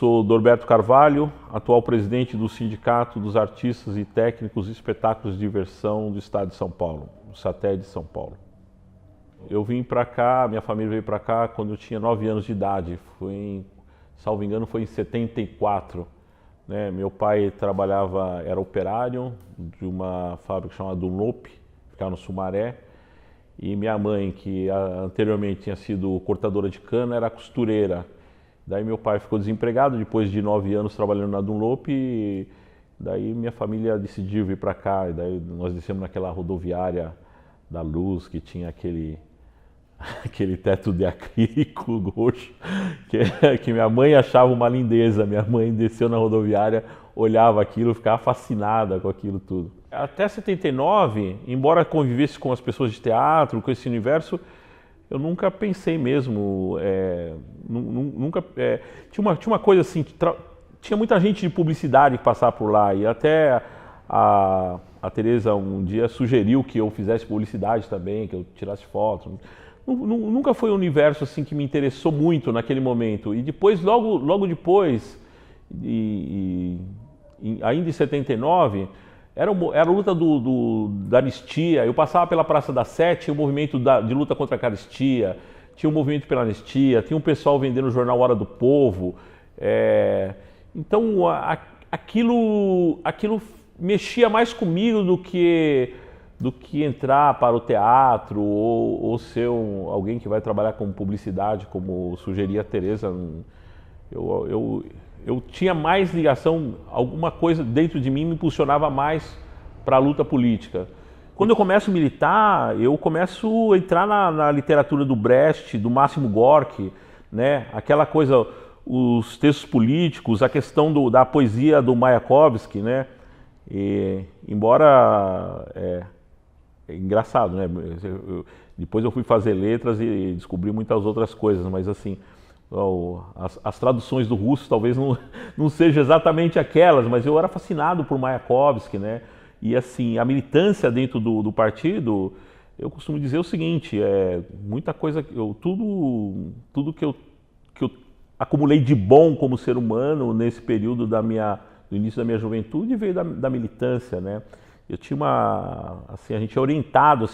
sou Dorberto Carvalho, atual presidente do Sindicato dos Artistas e Técnicos de Espetáculos de Diversão do Estado de São Paulo, do SATED de São Paulo. Eu vim para cá, minha família veio para cá quando eu tinha 9 anos de idade, salvo engano foi em 74. Né? Meu pai trabalhava, era operário de uma fábrica chamada Dunlop, ficava no Sumaré, e minha mãe, que anteriormente tinha sido cortadora de cana, era costureira. Daí meu pai ficou desempregado depois de 9 anos trabalhando na Dunlop, e daí minha família decidiu vir para cá, e daí nós descemos naquela rodoviária da Luz, que tinha aquele teto de acrílico roxo, que minha mãe achava uma lindeza. Minha mãe desceu na rodoviária, olhava aquilo, ficava fascinada com aquilo tudo. Até 79, embora convivesse com as pessoas de teatro, com esse universo, eu nunca pensei mesmo, tinha uma coisa assim, tinha muita gente de publicidade que passava por lá, e até a Tereza um dia sugeriu que eu fizesse publicidade também, que eu tirasse fotos. Nunca foi um universo assim que me interessou muito naquele momento. E depois, logo depois, ainda em 79, era a luta da anistia. Eu passava pela Praça da Sé, tinha o movimento de luta contra a carestia, tinha o movimento pela anistia, tinha um pessoal vendendo o jornal Hora do Povo. Então, aquilo mexia mais comigo do que entrar para o teatro ou ser alguém que vai trabalhar com publicidade, como sugeria a Tereza. Eu tinha mais ligação, alguma coisa dentro de mim me impulsionava mais para a luta política. Quando eu começo a militar, eu começo a entrar na literatura do Brecht, do Máximo Gorki, né? Aquela coisa, os textos políticos, a questão da poesia do Mayakovsky, né? Embora é engraçado, né? Depois eu fui fazer letras e descobri muitas outras coisas, mas assim, as traduções do russo talvez não sejam exatamente aquelas, mas eu era fascinado por Mayakovsky, né? E assim, a militância dentro do partido, eu costumo dizer o seguinte, muita coisa, tudo que eu acumulei de bom como ser humano nesse período do início da minha juventude veio da militância, né? Eu tinha a gente é orientado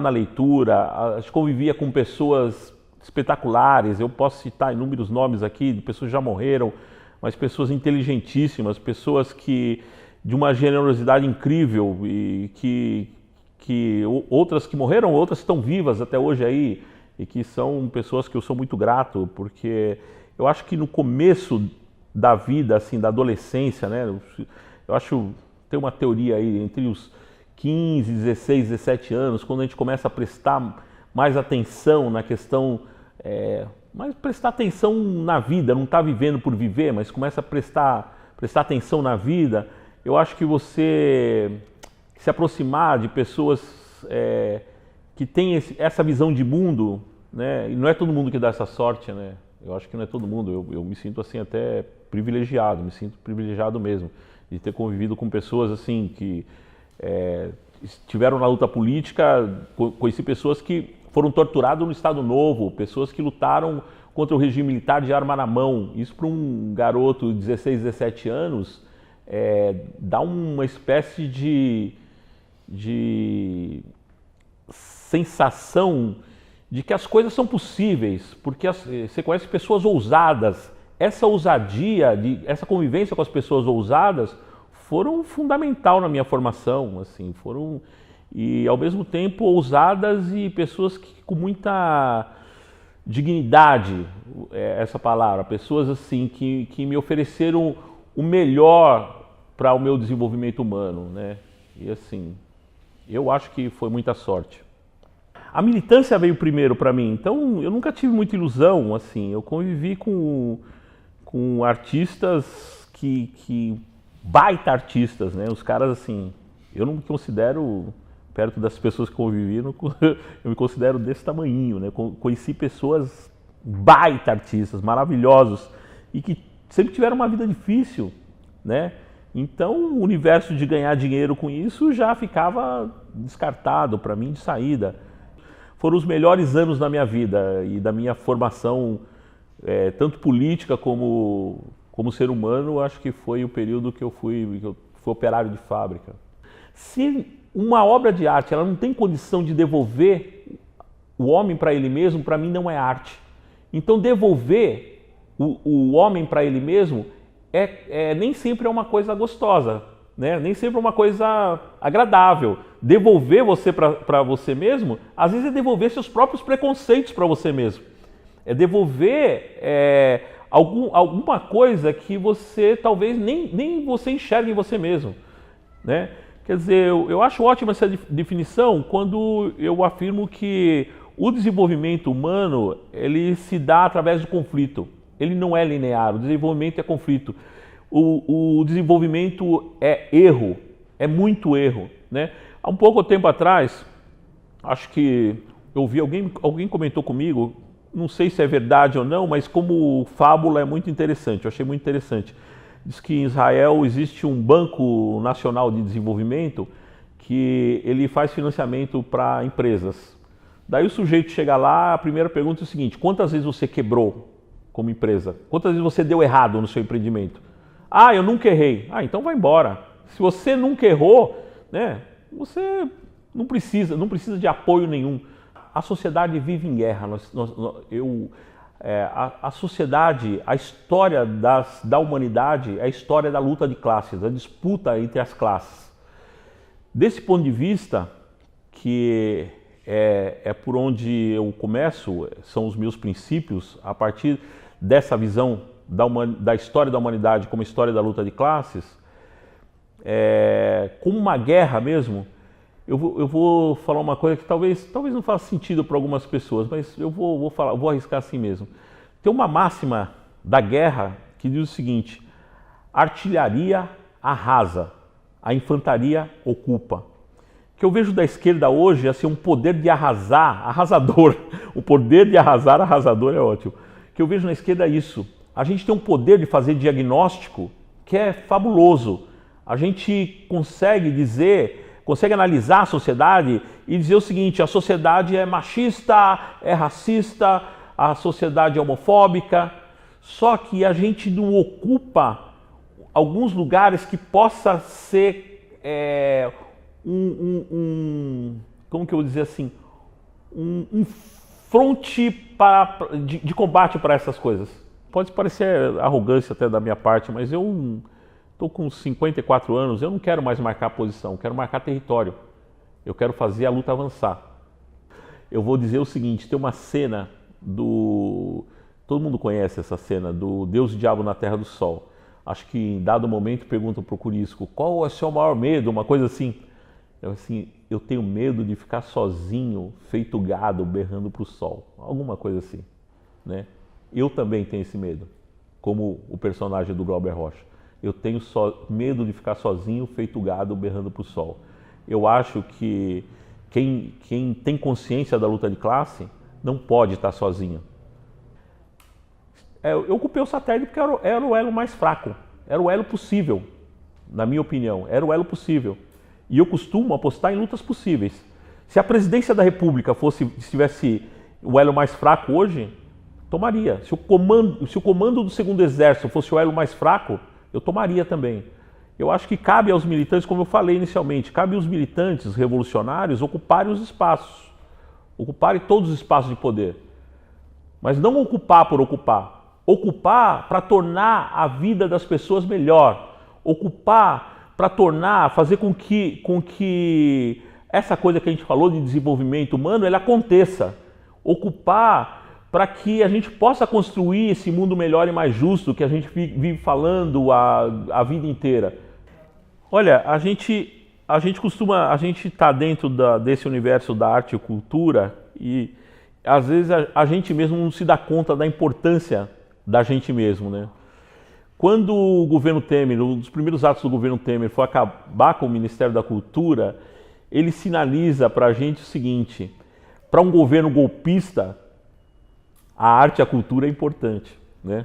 na leitura, a gente convivia com pessoas espetaculares. Eu posso citar inúmeros nomes aqui de pessoas que já morreram, mas pessoas inteligentíssimas, pessoas de uma generosidade incrível e que outras que morreram, outras estão vivas até hoje aí e que são pessoas que eu sou muito grato, porque eu acho que no começo da vida, assim, da adolescência, né, eu acho, tem uma teoria aí, entre os 15, 16, 17 anos, quando a gente começa a prestar mais atenção na questão, mas prestar atenção na vida, não está vivendo por viver, mas começa a prestar atenção na vida, eu acho que você se aproximar de pessoas que têm essa visão de mundo, né, e não é todo mundo que dá essa sorte, né? Eu acho que não é todo mundo, eu me sinto assim até privilegiado, me sinto privilegiado mesmo, de ter convivido com pessoas assim que estiveram na luta política. Conheci pessoas que foram torturadas no Estado Novo, pessoas que lutaram contra o regime militar de arma na mão. Isso para um garoto de 16, 17 anos dá uma espécie de sensação de que as coisas são possíveis, porque você conhece pessoas ousadas. Essa ousadia, essa convivência com as pessoas ousadas foram fundamental na minha formação, assim, e ao mesmo tempo ousadas e pessoas com muita dignidade, essa palavra, pessoas assim que me ofereceram o melhor para o meu desenvolvimento humano, né? E assim, eu acho que foi muita sorte. A militância veio primeiro para mim, então eu nunca tive muita ilusão, assim, eu convivi com artistas baita artistas, né? Os caras, assim, eu não me considero, perto das pessoas que convivi, eu me considero desse tamanhinho, né? Conheci pessoas baita artistas, maravilhosos, e que sempre tiveram uma vida difícil, né? Então o universo de ganhar dinheiro com isso já ficava descartado para mim de saída. Foram os melhores anos da minha vida e da minha formação tanto política como ser humano, acho que foi o período que eu fui operário de fábrica. Se uma obra de arte ela não tem condição de devolver o homem para ele mesmo, para mim não é arte. Então devolver o homem para ele mesmo nem sempre é uma coisa gostosa, né? Nem sempre é uma coisa agradável. Devolver você para você mesmo, às vezes é devolver seus próprios preconceitos para você mesmo. É devolver alguma coisa que você talvez nem você enxergue em você mesmo, né? Quer dizer, eu acho ótima essa definição quando eu afirmo que o desenvolvimento humano ele se dá através do conflito. Ele não é linear, o desenvolvimento é conflito. O desenvolvimento é erro, é muito erro, né? Há um pouco tempo atrás, acho que eu vi alguém comentou comigo, não sei se é verdade ou não, mas como fábula é muito interessante, eu achei muito interessante. Diz que em Israel existe um Banco Nacional de Desenvolvimento que ele faz financiamento para empresas. Daí o sujeito chega lá, a primeira pergunta é o seguinte: quantas vezes você quebrou como empresa? Quantas vezes você deu errado no seu empreendimento? Ah, eu nunca errei. Ah, então vai embora. Se você nunca errou, né, você não precisa de apoio nenhum. A sociedade vive em guerra. A sociedade, a história da humanidade é a história da luta de classes, a disputa entre as classes. Desse ponto de vista, que é por onde eu começo, são os meus princípios, a partir dessa visão da história da humanidade como história da luta de classes, como uma guerra mesmo. Eu vou falar uma coisa que talvez não faça sentido para algumas pessoas, mas eu vou arriscar assim mesmo. Tem uma máxima da guerra que diz o seguinte: artilharia arrasa, a infantaria ocupa. Que eu vejo da esquerda hoje assim, um poder de arrasar, arrasador. O poder de arrasar, arrasador é ótimo. Que eu vejo na esquerda é isso. A gente tem um poder de fazer diagnóstico que é fabuloso. A gente consegue analisar a sociedade e dizer o seguinte: a sociedade é machista, é racista, a sociedade é homofóbica, só que a gente não ocupa alguns lugares que possa ser como que eu vou dizer assim, um fronte de combate para essas coisas. Pode parecer arrogância até da minha parte, mas eu estou com 54 anos, eu não quero mais marcar posição, eu quero marcar território. Eu quero fazer a luta avançar. Eu vou dizer o seguinte: tem uma cena todo mundo conhece essa cena, do Deus e o Diabo na Terra do Sol. Acho que em dado momento perguntam para o Curisco: qual é o seu maior medo? Uma coisa assim. Eu tenho medo de ficar sozinho, feito gado, berrando para o sol. Alguma coisa assim, né? Eu também tenho esse medo, como o personagem do Glauber Rocha. Eu tenho medo de ficar sozinho, feito gado, berrando para o sol. Eu acho que quem tem consciência da luta de classe não pode estar sozinho. Eu ocupei o satélite porque era o elo mais fraco, era o elo possível, na minha opinião, era o elo possível. E eu costumo apostar em lutas possíveis. Se a presidência da República tivesse o elo mais fraco hoje, tomaria. Se o comando do segundo exército fosse o elo mais fraco, eu tomaria também. Eu acho que cabe aos militantes, como eu falei inicialmente, cabe aos militantes revolucionários ocuparem os espaços, ocuparem todos os espaços de poder. Mas não ocupar por ocupar. Ocupar para tornar a vida das pessoas melhor. Ocupar para fazer com que essa coisa que a gente falou de desenvolvimento humano, ela aconteça. Ocupar para que a gente possa construir esse mundo melhor e mais justo que a gente vive falando a vida inteira. Olha, a gente está dentro desse universo da arte e cultura e às vezes a gente mesmo não se dá conta da importância da gente mesmo, né? Quando o governo Temer, um dos primeiros atos do governo Temer foi acabar com o Ministério da Cultura, ele sinaliza para a gente o seguinte: para um governo golpista, a arte e a cultura é importante, né?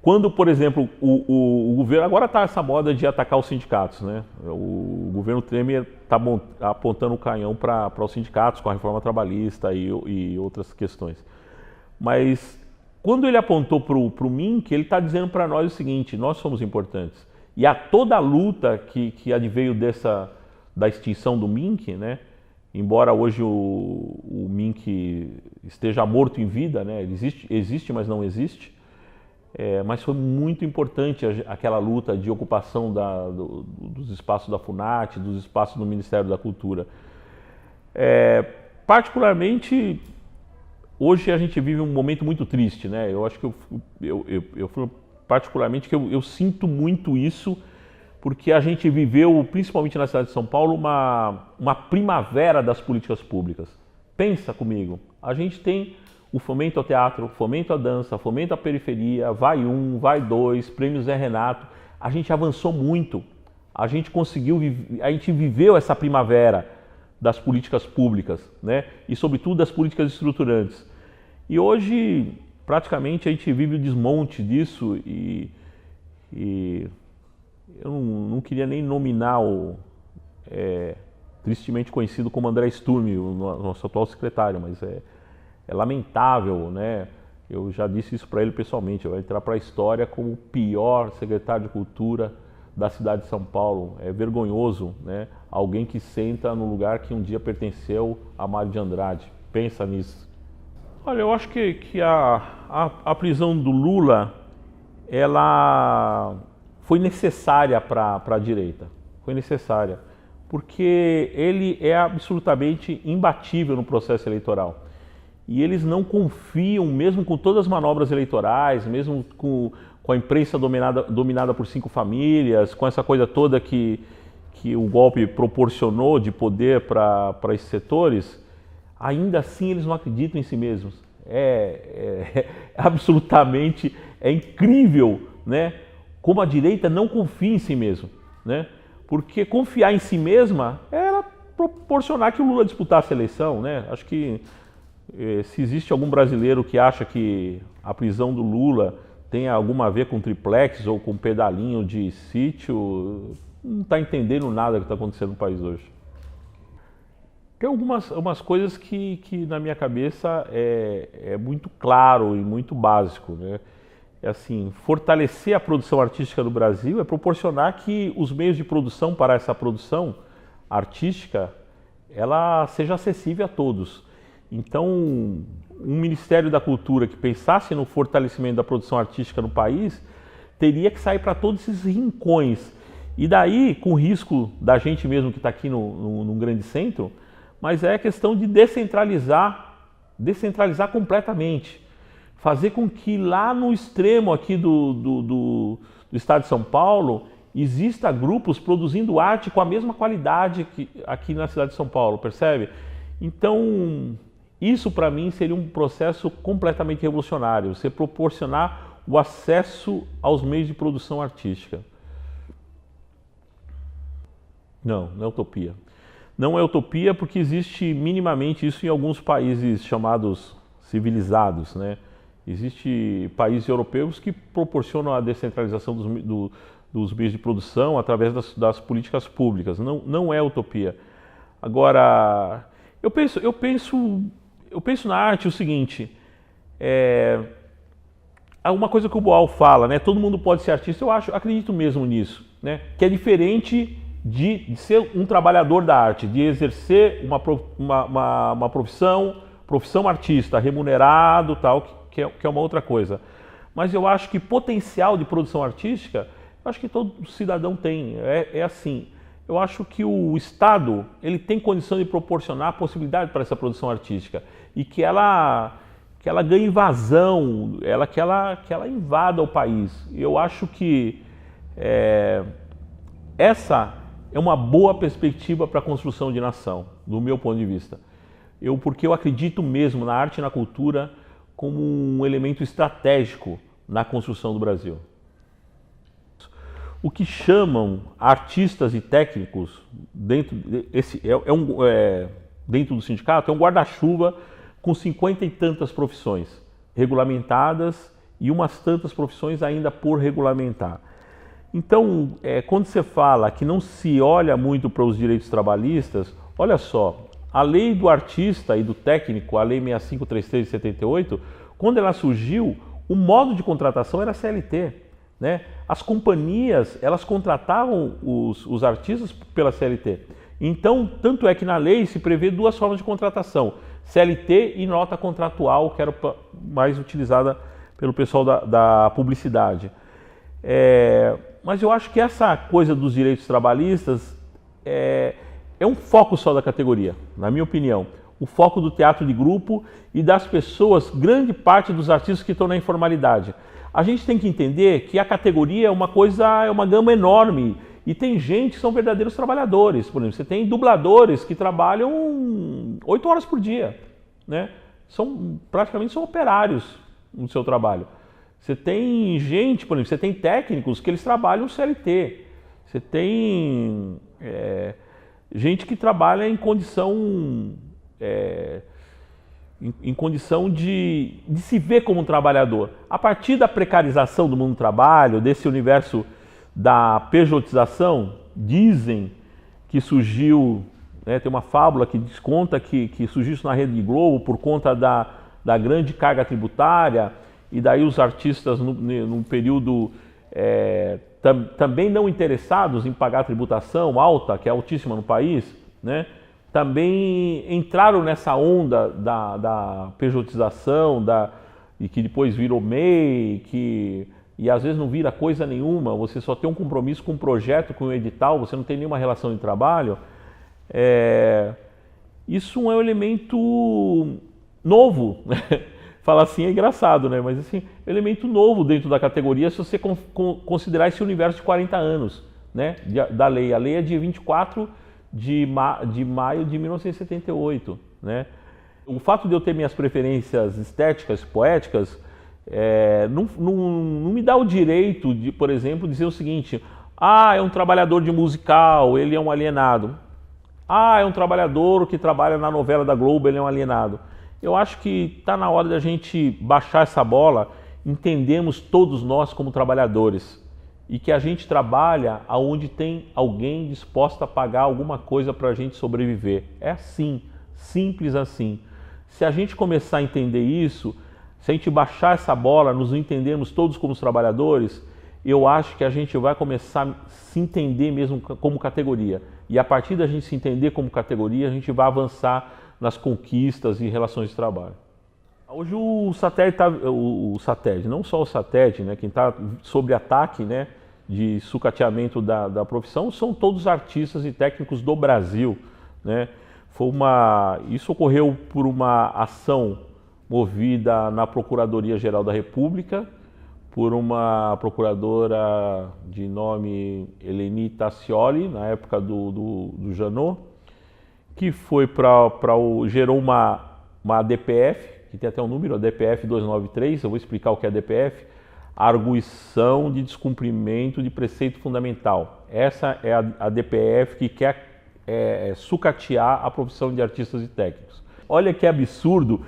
Quando, por exemplo, o governo, agora está essa moda de atacar os sindicatos, né? O governo Temer está apontando o canhão para os sindicatos com a reforma trabalhista e outras questões. Mas quando ele apontou para o Mink, ele está dizendo para nós o seguinte: nós somos importantes. E a toda a luta que adveio da extinção do Mink, né? Embora hoje o Mink esteja morto em vida, né? Ele existe, mas não existe. Mas foi muito importante aquela luta de ocupação dos espaços da FUNAT, dos espaços do Ministério da Cultura. Particularmente, hoje a gente vive um momento muito triste, né? Eu acho que particularmente que eu sinto muito isso, porque a gente viveu, principalmente na cidade de São Paulo, uma primavera das políticas públicas. Pensa comigo, a gente tem o fomento ao teatro, fomento à dança, fomento à periferia, vai um, vai dois, prêmio Zé Renato. A gente avançou muito, a gente viveu essa primavera das políticas públicas, né? E sobretudo das políticas estruturantes. E hoje, praticamente, a gente vive o desmonte disso e eu não queria nem nominar o tristemente conhecido como André Sturmi, o nosso atual secretário, mas é lamentável, né? Eu já disse isso para ele pessoalmente, vai entrar para a história como o pior secretário de Cultura da cidade de São Paulo. É vergonhoso, né? Alguém que senta no lugar que um dia pertenceu a Mário de Andrade. Pensa nisso. Olha, eu acho que a prisão do Lula, ela foi necessária para a direita. Foi necessária, porque ele é absolutamente imbatível no processo eleitoral. E eles não confiam, mesmo com todas as manobras eleitorais, mesmo com a imprensa dominada por 5 famílias, com essa coisa toda que o golpe proporcionou de poder para esses setores, ainda assim eles não acreditam em si mesmos. Absolutamente, incrível, né? Como a direita não confia em si mesma, né? Porque confiar em si mesma era proporcionar que o Lula disputasse a eleição, né? Acho que se existe algum brasileiro que acha que a prisão do Lula tem alguma a ver com triplex ou com pedalinho de sítio, não está entendendo nada que está acontecendo no país hoje. Tem algumas coisas que na minha cabeça é muito claro e muito básico, né? Assim, fortalecer a produção artística do Brasil é proporcionar que os meios de produção para essa produção artística ela seja acessível a todos. Então, um Ministério da Cultura que pensasse no fortalecimento da produção artística no país teria que sair para todos esses rincões. E daí, com o risco da gente mesmo que está aqui num grande centro, mas é questão de descentralizar completamente. Fazer com que lá no extremo aqui do estado de São Paulo exista grupos produzindo arte com a mesma qualidade que aqui na cidade de São Paulo, percebe? Então, isso para mim seria um processo completamente revolucionário, você proporcionar o acesso aos meios de produção artística. Não é utopia. Não é utopia porque existe minimamente isso em alguns países chamados civilizados, né? Existem países europeus que proporcionam a descentralização dos meios de produção através das políticas públicas. Não é utopia. Agora, eu penso na arte o seguinte, uma coisa que o Boal fala, né? Todo mundo pode ser artista, acredito mesmo nisso, né? Que é diferente de ser um trabalhador da arte, de exercer uma profissão artista, remunerado, tal, que é uma outra coisa. Mas eu acho que potencial de produção artística, eu acho que todo cidadão tem, assim. Eu acho que o Estado ele tem condição de proporcionar possibilidade para essa produção artística e que ela ganhe vazão, que ela invada o país. Eu acho que essa é uma boa perspectiva para a construção de nação, do meu ponto de vista. Porque eu acredito mesmo na arte e na cultura como um elemento estratégico na construção do Brasil. O que chamam artistas e técnicos dentro dentro do sindicato é um guarda-chuva com 50 e tantas profissões regulamentadas e umas tantas profissões ainda por regulamentar. Então, quando você fala que não se olha muito para os direitos trabalhistas, olha só, a lei do artista e do técnico, a lei 6533 de 78, quando ela surgiu, o modo de contratação era CLT, né? As companhias, elas contratavam os artistas pela CLT. Então, tanto é que na lei se prevê duas formas de contratação, CLT e nota contratual, que era mais utilizada pelo pessoal da publicidade. Mas eu acho que essa coisa dos direitos trabalhistas é um foco só da categoria, na minha opinião. O foco do teatro de grupo e das pessoas, grande parte dos artistas que estão na informalidade. A gente tem que entender que a categoria é uma gama enorme e tem gente que são verdadeiros trabalhadores. Por exemplo, você tem dubladores que trabalham 8 horas por dia, né? Praticamente são operários no seu trabalho. Você tem gente, por exemplo, você tem técnicos que eles trabalham CLT. Você tem gente que trabalha em condição de se ver como um trabalhador. A partir da precarização do mundo do trabalho, desse universo da pejotização, dizem que surgiu, né, tem uma fábula que conta que surgiu isso na Rede Globo por conta da grande carga tributária, e daí os artistas, num período também não interessados em pagar a tributação alta, que é altíssima no país, né, também entraram nessa onda da pejotização, e que depois virou MEI, e às vezes não vira coisa nenhuma, você só tem um compromisso com um projeto, com um edital, você não tem nenhuma relação de trabalho. Isso é um elemento novo, né? Falar assim é engraçado, né? Mas assim, é um elemento novo dentro da categoria se você considerar esse universo de 40 anos, né, da lei. A lei é de 24 de maio de 1978, né? O fato de eu ter minhas preferências estéticas, poéticas, não me dá o direito de, por exemplo, dizer o seguinte: é um trabalhador de musical, ele é um alienado. É um trabalhador que trabalha na novela da Globo, ele é um alienado. Eu acho que está na hora da gente baixar essa bola, entendemos todos nós como trabalhadores e que a gente trabalha aonde tem alguém disposto a pagar alguma coisa para a gente sobreviver. É assim, simples assim. Se a gente começar a entender isso, se a gente baixar essa bola, nos entendermos todos como trabalhadores, eu acho que a gente vai começar a se entender mesmo como categoria. E a partir da gente se entender como categoria, a gente vai avançar nas conquistas e relações de trabalho. Hoje o satélite, não só o satélite, né, quem está sob ataque, né, de sucateamento da profissão, são todos artistas e técnicos do Brasil, né? Isso ocorreu por uma ação movida na Procuradoria-Geral da República, por uma procuradora de nome Eleni Tassioli, na época do Janot, que foi gerou uma ADPF, que tem até um número, a DPF 293, eu vou explicar o que é a DPF, Arguição de Descumprimento de Preceito Fundamental. Essa é a DPF que quer sucatear a profissão de artistas e técnicos. Olha que absurdo,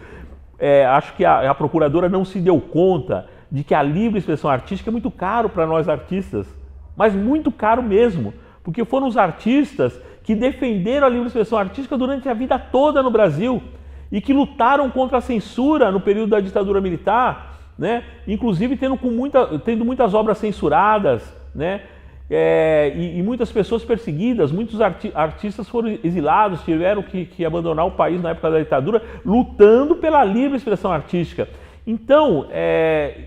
acho que a procuradora não se deu conta de que a livre expressão artística é muito caro para nós artistas, mas muito caro mesmo, porque foram os artistas que defenderam a livre expressão artística durante a vida toda no Brasil e que lutaram contra a censura no período da ditadura militar, né? Inclusive tendo muitas obras censuradas, né? E muitas pessoas perseguidas, muitos artistas foram exilados, tiveram que abandonar o país na época da ditadura, lutando pela livre expressão artística. Então,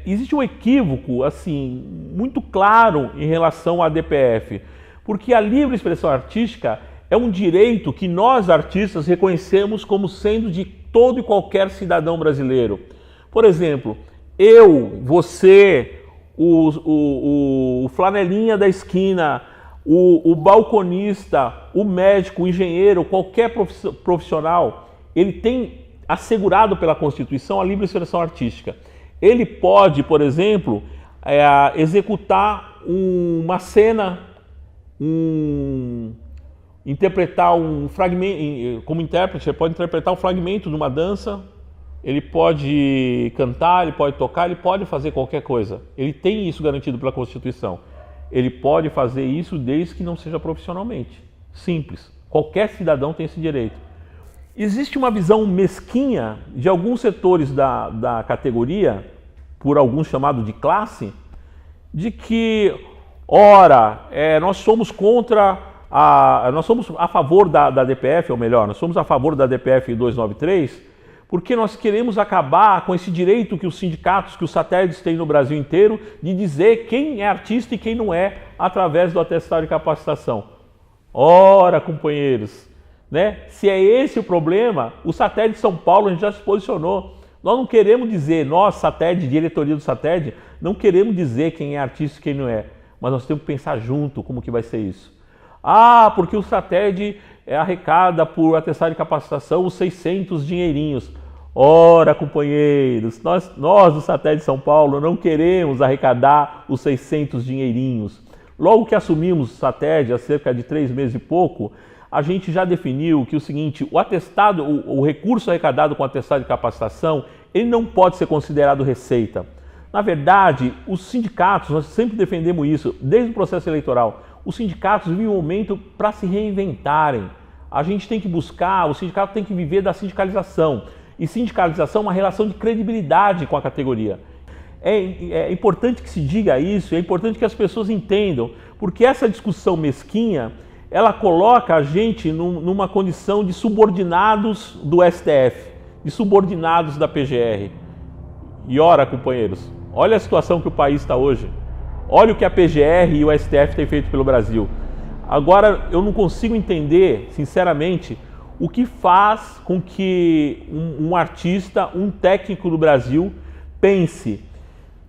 existe um equívoco assim, muito claro em relação à DPF, porque a livre expressão artística é um direito que nós, artistas, reconhecemos como sendo de todo e qualquer cidadão brasileiro. Por exemplo, eu, você, o flanelinha da esquina, o balconista, o médico, o engenheiro, qualquer profissional, ele tem assegurado pela Constituição a livre expressão artística. Ele pode, por exemplo, executar uma cena, interpretar um fragmento, como intérprete, ele pode interpretar um fragmento de uma dança, ele pode cantar, ele pode tocar, ele pode fazer qualquer coisa. Ele tem isso garantido pela Constituição. Ele pode fazer isso desde que não seja profissionalmente. Simples. Qualquer cidadão tem esse direito. Existe uma visão mesquinha de alguns setores da categoria por alguns chamado de classe, de que, ora, nós somos contra nós somos a favor da DPF, ou melhor, nós somos a favor da DPF 293, porque nós queremos acabar com esse direito que os sindicatos, que os satélites têm no Brasil inteiro, de dizer quem é artista e quem não é, através do atestado de capacitação. Ora, companheiros, né? Se é esse o problema, o satélite de São Paulo a gente já se posicionou. Nós não queremos dizer, nós, satélite, diretoria do satélite, não queremos dizer quem é artista e quem não é, mas nós temos que pensar junto como que vai ser isso. Ah, porque o satélite arrecada por atestado de capacitação os 600 dinheirinhos. Ora, companheiros, nós do satélite de São Paulo não queremos arrecadar os 600 dinheirinhos. Logo que assumimos o satélite, há cerca de 3 meses e pouco, a gente já definiu que o seguinte, o atestado, o recurso arrecadado com atestado de capacitação, ele não pode ser considerado receita. Na verdade, os sindicatos, nós sempre defendemos isso, desde o processo eleitoral, os sindicatos vivem um momento para se reinventarem. A gente tem que buscar, o sindicato tem que viver da sindicalização. E sindicalização é uma relação de credibilidade com a categoria. É importante que se diga isso, é importante que as pessoas entendam, porque essa discussão mesquinha, ela coloca a gente numa condição de subordinados do STF, de subordinados da PGR. E ora, companheiros, olha a situação que o país está hoje. Olha o que a PGR e o STF têm feito pelo Brasil. Agora, eu não consigo entender, sinceramente, o que faz com que um artista, um técnico do Brasil, pense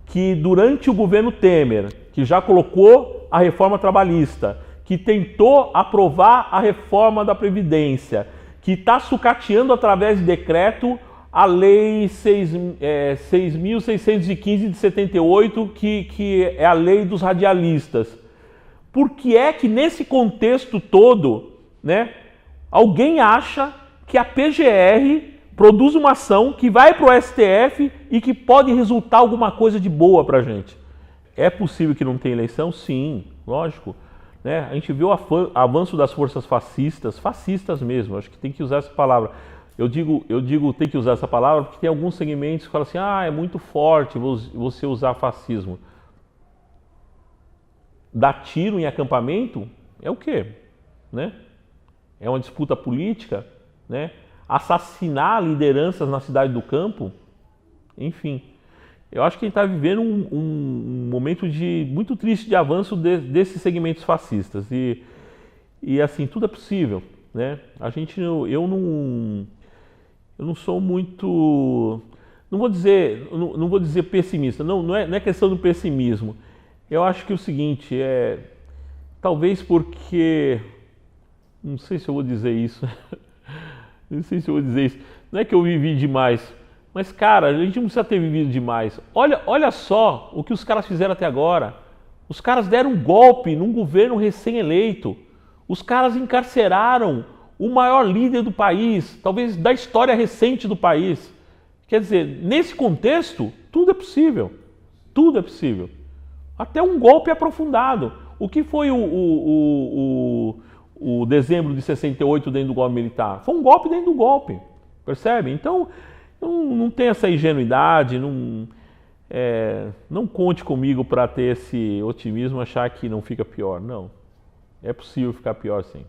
que durante o governo Temer, que já colocou a reforma trabalhista, que tentou aprovar a reforma da Previdência, que está sucateando através de decreto a Lei 6.615 de 78, que é a lei dos radialistas. Por que é que nesse contexto todo, né, alguém acha que a PGR produz uma ação que vai para o STF e que pode resultar alguma coisa de boa para a gente? É possível que não tenha eleição? Sim, lógico. Né? A gente viu o avanço das forças fascistas mesmo, acho que tem que usar essa palavra. Eu digo tem que usar essa palavra porque tem alguns segmentos que falam assim, é muito forte você usar fascismo. Dar tiro em acampamento é o quê? Né? É uma disputa política? Né? Assassinar lideranças na cidade do campo? Enfim, eu acho que a gente está vivendo um momento muito triste de avanço desses segmentos fascistas. E assim, tudo é possível. Né? Eu não sou muito, não vou dizer pessimista, não é questão do pessimismo. Eu acho que é o seguinte, talvez porque, não sei se eu vou dizer isso, não é que eu vivi demais, mas cara, a gente não precisa ter vivido demais. Olha só o que os caras fizeram até agora. Os caras deram um golpe num governo recém-eleito, os caras encarceraram o maior líder do país, talvez da história recente do país. Quer dizer, nesse contexto, tudo é possível. Tudo é possível. Até um golpe aprofundado. O que foi o dezembro de 68 dentro do golpe militar? Foi um golpe dentro do golpe. Percebe? Então, não tem essa ingenuidade, não conte comigo para ter esse otimismo, achar que não fica pior. Não. É possível ficar pior, sim.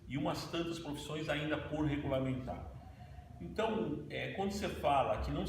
E umas tantas profissões ainda por regulamentar. Então, quando você fala que não